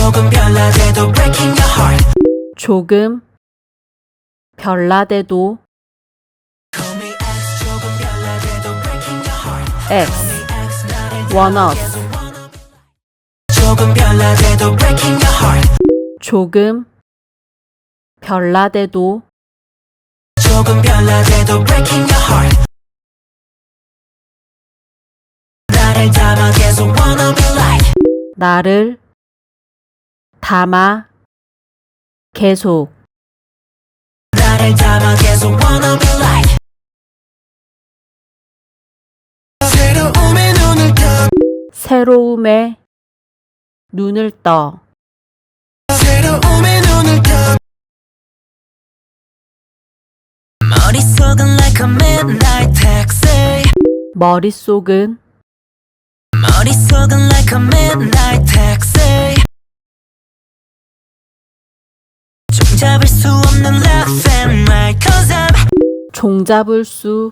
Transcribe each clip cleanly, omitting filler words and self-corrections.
조금 별나대도 breaking your heart. 조금 별나대도 Call me X. 조금 별나대도 breaking your heart. X X 나를 want us. 계속 wanna be like. 조금 별나대도 breaking your heart. 조금 별나대도 조금 별나대도 breaking your heart. 나를 담아 계속 wanna be like. 나를 담아 계속 나를 담아 계속 wanna be like. 새로움에 눈을 떠. 새로움에 눈을 떠 새로움에 눈을 떠. 머릿속은 like a midnight taxi. 머릿속은 머릿속은 like a midnight taxi. 종잡을 수 없는 left and right. Cause I'm 종잡을 수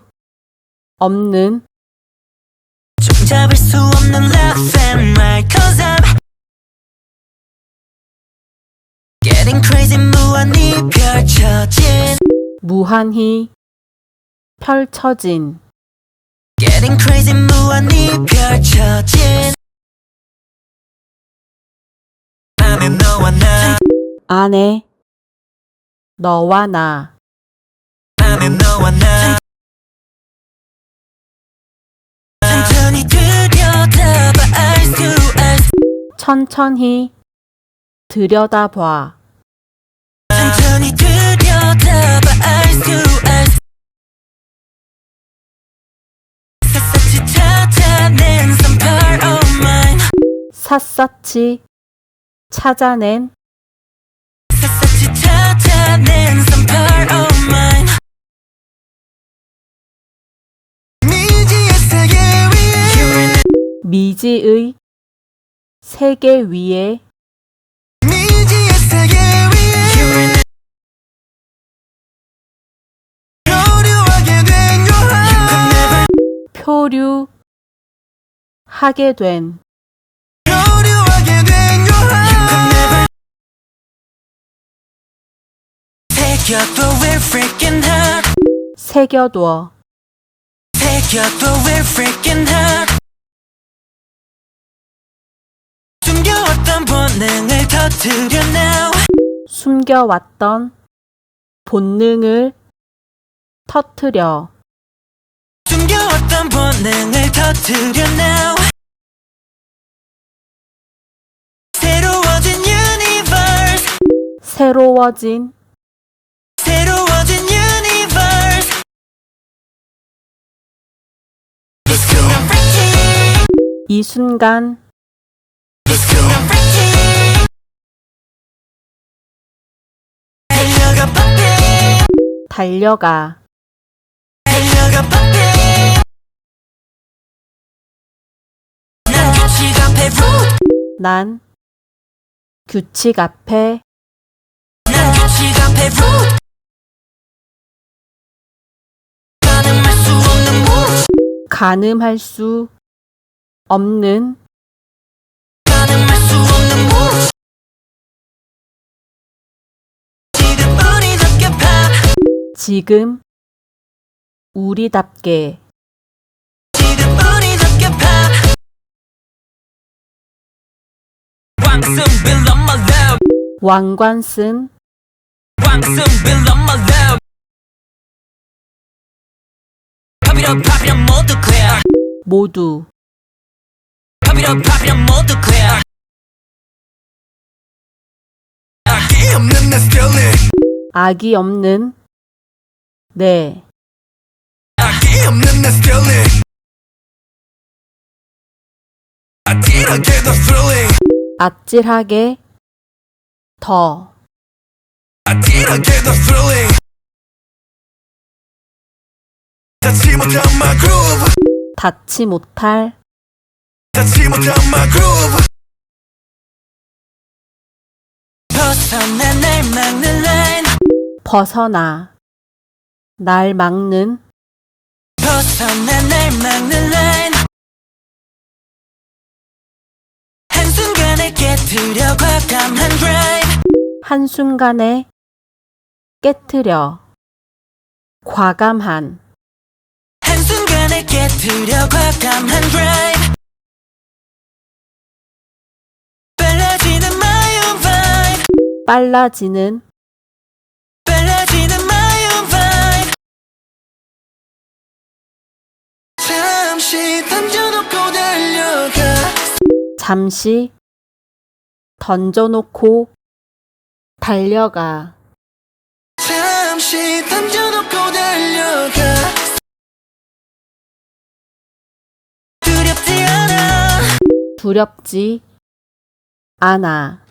없는 종잡을 수 없는 left and right. Cause I'm getting crazy. 무한히 펼쳐진 무한히 펼쳐진 getting crazy. 무한히 펼쳐진 안에 너와 나. 안에 너와 나 안에 너와 나. 천천히 들여다봐 eyes to eyes. 천천히 들여다봐 천천히 들여다봐 eyes to eyes. 샅샅이 찾아낸 some part of mine. 샅샅이 찾아낸 샅샅이 찾아낸 some part of mine. 미지의 세계 위에. 미지의 세계 위에 미지의 세계 위에. 표류하게 된 요한. 표류하게 된 표류하게 된 요한. 새겨도 we're freaking hot. 새겨둬 새겨도 we're freaking hot. 숨겨왔던 본능을 터뜨려 now. 숨겨왔던 본능을 터뜨려 숨겨왔던 본능을 터뜨려 now. 새로워진 universe. 새로워진 새로워진 universe. 이 순간 freaking. 이 순간 이 순간 freaking. 달려가 puppy. 달려가 달려가 puppy. 난 규칙 앞에 root. 난 규칙 앞에 난 규칙 앞에 root. 가늠할 수 없는 move. 가늠할 수 없는 가늠할 수 없는 move. 지금 우리답게 pop. 지금 우리답게 지금 우리답게 pop. 왕승 build on my love. 왕관쓴 왕승 build on my love. Pop it up, pop it up, 모두 clear. 모두 Pop it up, pop it up, 모두 clear. 악이 없는 내 스틸링. 악이 없는 내 악이 없는 내 스틸링. 아찔하게 더 thrilling. 아찔하게 더 아찔하게 더 thrilling. 닿지 못한 my groove. 닿지 못할 닿지 못한 my groove. 벗어나 날 막는 line. 벗어나 날 막는 벗어나 날 막는 line. 한순간에 한순간에 깨트려 과감한 drive 한순간에 깨트려 과감한 한순간에 깨트려 과감한 drive 빨라지는 my own vibe 빨라지는 빨라지는 my own vibe 잠시 던져놓고 달려가 잠시 던져놓고 달려가 잠시 던져놓고 달려가 두렵지 않아 두렵지 않아